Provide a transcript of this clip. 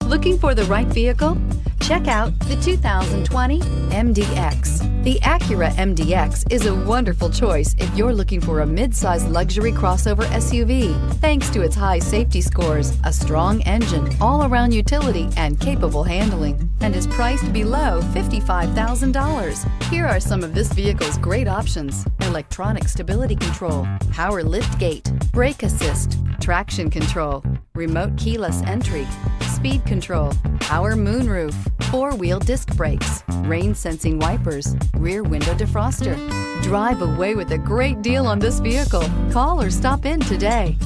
Looking for the right vehicle? Check out the 2020 MDX. The Acura MDX is a wonderful choice if you're looking for a mid-size luxury crossover SUV. Thanks to its high safety scores, a strong engine, all-around utility, and capable handling, and is priced below $55,000. Here are some of this vehicle's great options: electronic stability control, power liftgate, brake assist, traction control, remote keyless entry, speed control, power moonroof, four-wheel disc brakes, rain-sensing wipers, rear window defroster. Drive away with a great deal on this vehicle. Call or stop in today.